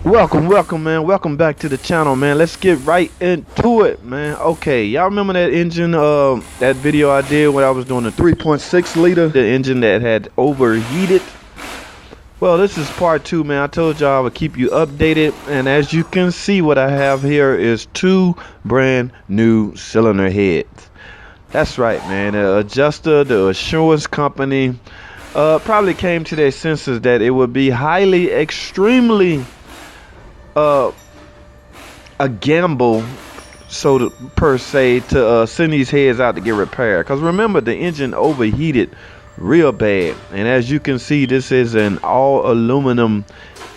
Welcome, man. Welcome back to the channel, man. Let's get right into it, man. Okay, y'all remember that engine, that video I did when I was doing the 3.6 liter, the engine that had overheated? Well, this is part two, man. I told y'all I would keep you updated, and as you can see, what I have here is two brand new cylinder heads. That's right, man. The adjuster, the assurance company, probably came to their senses that it would be highly, extremely a gamble, per se, to send these heads out to get repaired, because remember, the engine overheated real bad. And as you can see, this is an all aluminum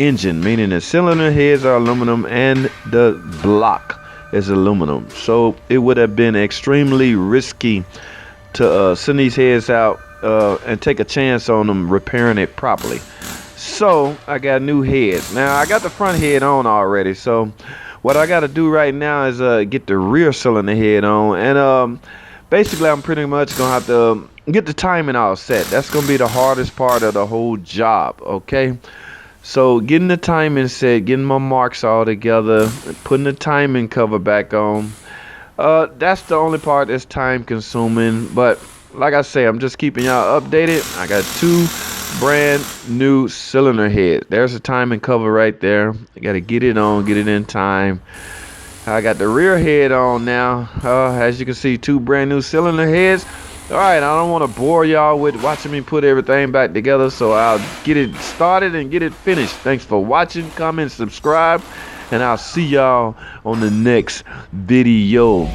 engine, meaning the cylinder heads are aluminum and the block is aluminum, so it would have been extremely risky to send these heads out and take a chance on them repairing it properly. So I got new heads. Now I got the front head on already, so what I got to do right now is get the rear cylinder head on, and basically I'm pretty much gonna have to get the timing all set. That's gonna be the hardest part of the whole job. Okay, so getting the timing set, getting my marks all together, putting the timing cover back on, that's the only part that's time consuming. But like I say, I'm just keeping y'all updated. I got two brand new cylinder heads. There's a timing cover right there. I got to get it on, get it in time. I got the rear head on now. As you can see, two brand new cylinder heads. All right, I don't want to bore y'all with watching me put everything back together, so I'll get it started and get it finished. Thanks for watching, comment, subscribe, and I'll see y'all on the next video.